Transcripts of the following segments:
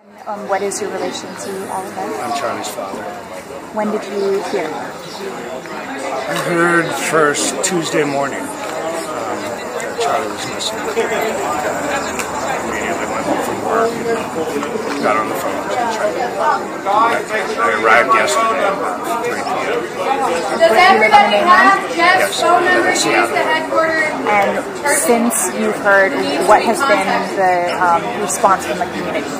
What is your relation to all of us? I'm Charlie's father. When did you hear? I heard first Tuesday morning that Charlie was missing. Immediately went home from work, got on the phone and tried to I arrived yesterday about 3 p.m. Does everybody have Jeff's phone number? He's the headquarters. And since you've heard, what has been the response from the community?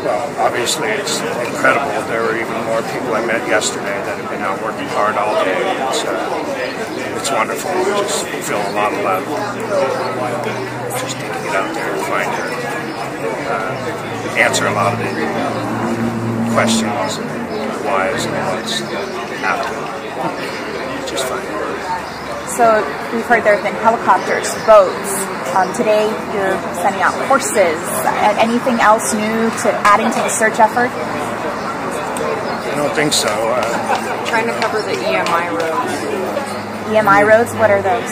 Well, obviously it's incredible. There were even more people I met yesterday that have been out working hard all day. It's wonderful. We just feel a lot of love. Just need to get out there and find her. Answer a lot of the questions and whys and what's happening. Just find her. So we've heard there have been helicopters, boats. Today you're sending out horses. Anything else new to adding to the search effort? I don't think so. Trying to cover the EMI roads. EMI roads? What are those?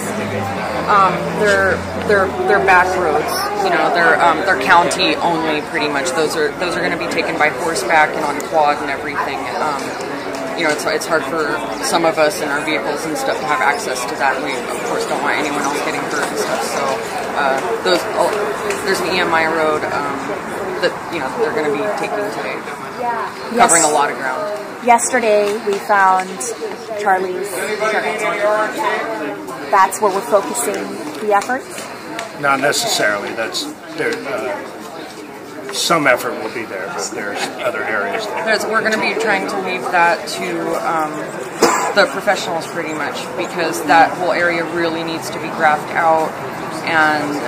They're back roads. You know, they're county only, pretty much. Those are going to be taken by horseback and on quad and everything. You know, it's hard for some of us in our vehicles and stuff to have access to that. And we, of course, don't want anyone else getting hurt and stuff. So there's an EMI road that, you know, they're going to be taking today, covering a lot of ground. Yesterday we found Charlie's shirt. That's where we're focusing the efforts? Not necessarily. Some effort will be there, but there's other areas there. We're going to be trying to leave that to the professionals pretty much, because that whole area really needs to be graphed out, and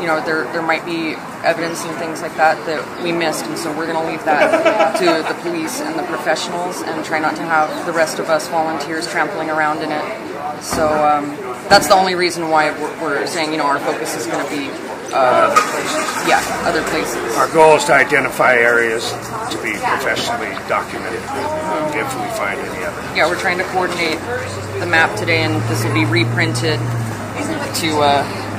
you know, there might be evidence and things like that we missed, and so we're going to leave that to the police and the professionals, and try not to have the rest of us volunteers trampling around in it. So that's the only reason why we're saying, you know, our focus is going to be other places. Yeah, other places. Our goal is to identify areas to be professionally documented if we find any of it. Yeah, we're trying to coordinate the map today, and this will be reprinted to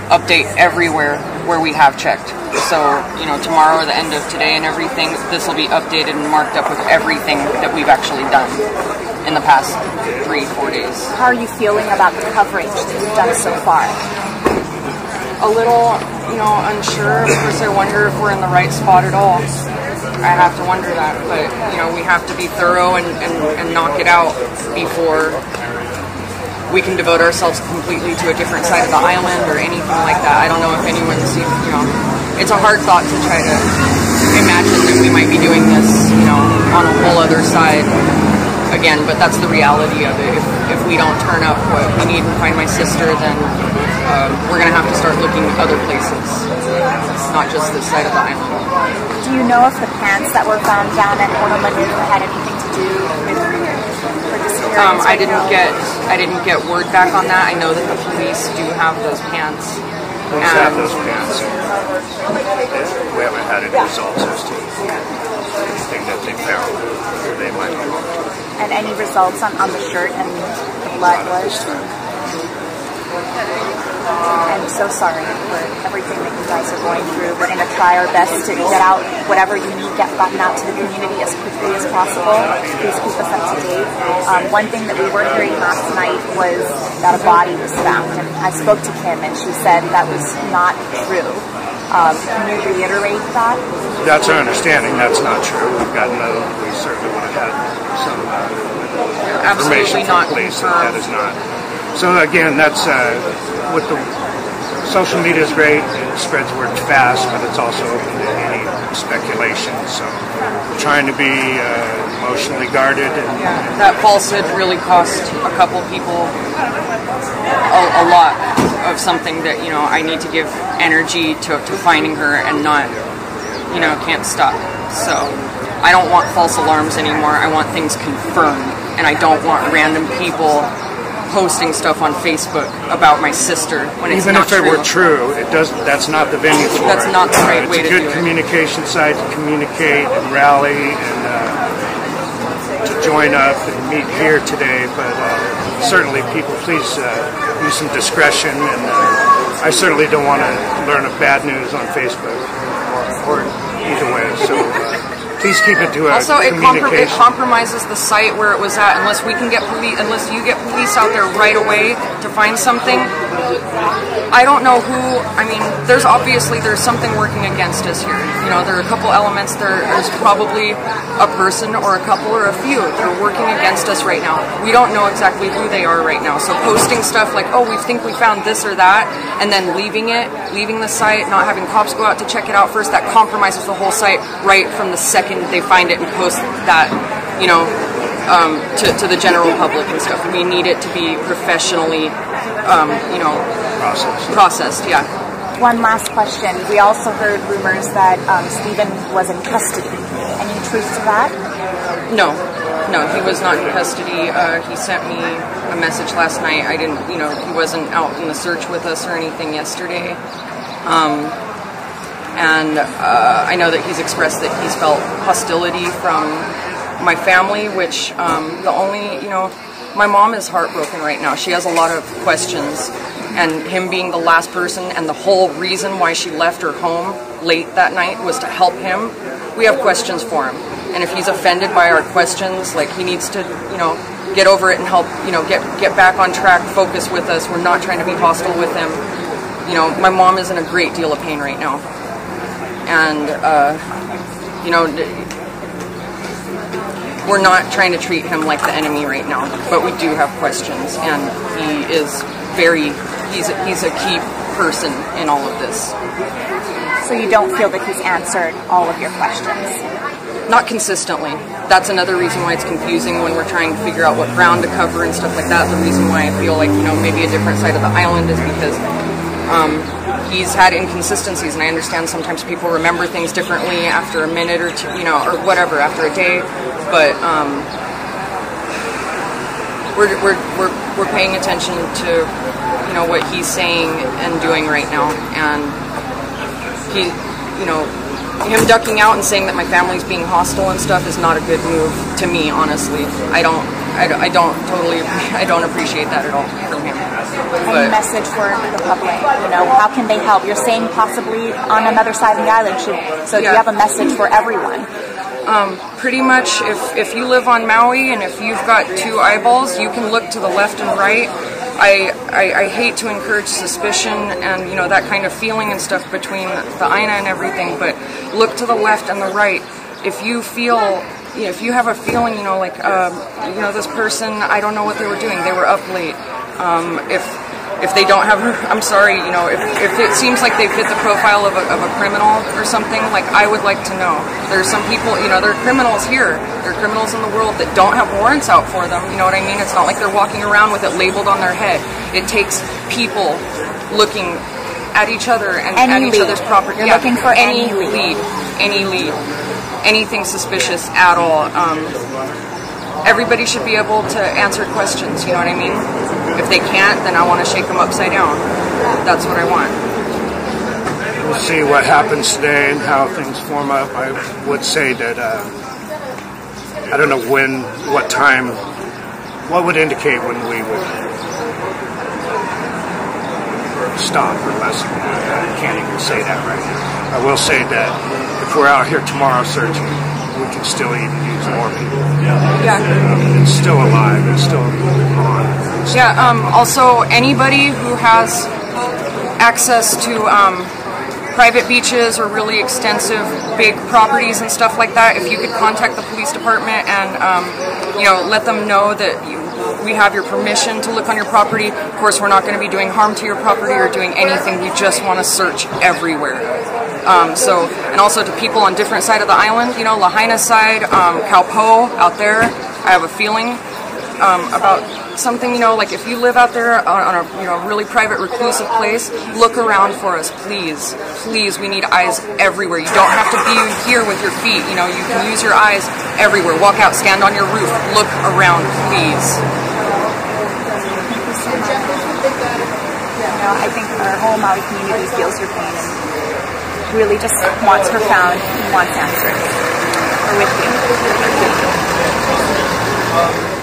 update everywhere where we have checked. So, you know, tomorrow or the end of today and everything, this will be updated and marked up with everything that we've actually done in the past 3-4 days. How are you feeling about the coverage that you've done so far? A little, you know, unsure. Of course, I wonder if we're in the right spot at all. I have to wonder that, but, you know, we have to be thorough and knock it out before we can devote ourselves completely to a different side of the island or anything like that. I don't know if anyone's, you know, it's a hard thought to try to imagine that we might be doing this, you know, on a whole other side again, but that's the reality of it. If we don't turn up what we need and find my sister, then we're going to have to start looking at other places. It's not just this side of the island. Do you know if the pants that were found down at Honolulu had anything to do with her disappearance? I didn't get word back on that. I know that the police do have those pants. Police have those pants. We haven't had any results as to anything that they found or they might belong to. And any results on the shirt and the blood was? I'm so sorry for everything that you guys are going through. We're going to try our best to get out whatever you need, get gotten out to the community as quickly as possible. Please keep us up to date. One thing that we were hearing last night was that a body was found, and I spoke to Kim, and she said that was not true. Can you reiterate that? That's our understanding. That's not true. We certainly would have had some information from police that is not. So again, that's with the social media is great. It spreads word fast, but it's also open to any speculation. So we're trying to be emotionally guarded. And that falsehood really cost a couple people a lot of something that, you know, I need to give energy to finding her and not, you know, can't stop. So I don't want false alarms anymore. I want things confirmed, and I don't want random people posting stuff on Facebook about my sister when it's not true. Even if it were true, it doesn't. That's not the venue for it. That's not the right way to do it. It's a good communication site to communicate and rally and to join up and meet here today. But certainly, people, please use some discretion. And I certainly don't want to learn of bad news on Facebook or either way. So please keep it to a also, it communication. compromises the site where it was at. Unless we can get unless you get police out there right away to find something. I don't know who. I mean, there's something working against us here. You know, there are a couple elements. There's probably a person or a couple or a few that are working against us right now. We don't know exactly who they are right now. So posting stuff like, oh, we think we found this or that, and then leaving the site, not having cops go out to check it out first, that compromises the whole site right from the second they find it and post that, you know, to the general public and stuff. We need it to be professionally, you know, processed. Yeah. One last question. We also heard rumors that Stephen was in custody. Any truth to that? No, he was not in custody. He sent me a message last night. I didn't, you know, he wasn't out in the search with us or anything yesterday. And I know that he's expressed that he's felt hostility from my family, which the only, you know, my mom is heartbroken right now. She has a lot of questions, and him being the last person and the whole reason why she left her home late that night was to help him. We have questions for him, and if he's offended by our questions, like, he needs to, you know, get over it and help, you know, get back on track, focus with us. We're not trying to be hostile with him. You know, my mom is in a great deal of pain right now, and you know, we're not trying to treat him like the enemy right now, but we do have questions, and he is he's a key person in all of this. So you don't feel that he's answered all of your questions? Not consistently. That's another reason why it's confusing when we're trying to figure out what ground to cover and stuff like that. The reason why I feel like, you know, maybe a different side of the island is because he's had inconsistencies, and I understand sometimes people remember things differently after a minute or two, you know, or whatever, after a day, but we're paying attention to, you know, what he's saying and doing right now, and he, you know, him ducking out and saying that my family's being hostile and stuff is not a good move to me, honestly. I don't appreciate that at all from him. Any message for the public? You know, how can they help? You're saying possibly on another side of the island. So do you have a message for everyone? Pretty much, if you live on Maui and if you've got two eyeballs, you can look to the left and right. I hate to encourage suspicion and, you know, that kind of feeling and stuff between the Aina and everything, but look to the left and the right. If you feel, you know, if you have a feeling, you know, like, you know, this person, I don't know what they were doing, they were up late. If they don't have, I'm sorry, you know, if it seems like they fit the profile of a criminal or something, like, I would like to know. There's some people, you know, there are criminals here. There are criminals in the world that don't have warrants out for them. You know what I mean? It's not like they're walking around with it labeled on their head. It takes people looking at each other and at each other's property. You're looking for any lead. Anything suspicious at all. Everybody should be able to answer questions, you know what I mean? If they can't, then I want to shake them upside down. That's what I want. We'll see what happens today and how things form up. I would say that, I don't know when, what time, what would indicate when we would stop or lessen that. I can't even say that right now. I will say that if we're out here tomorrow searching, we can still even use more people. Yeah. It's still alive. It's still on. Yeah. Also, anybody who has access to private beaches or really extensive big properties and stuff like that, if you could contact the police department and you know, let them know that we have your permission to look on your property. Of course, we're not going to be doing harm to your property or doing anything. We just want to search everywhere. And also to people on different side of the island, you know, Lahaina side, Kaupo out there, I have a feeling about something, you know, like if you live out there on a, you know, really private, reclusive place, look around for us, please. Please, we need eyes everywhere. You don't have to be here with your feet, you know, you can use your eyes everywhere. Walk out, stand on your roof, look around, please. You know, I think our whole Maui community feels your pain and really just wants her found and wants answers. We're with you.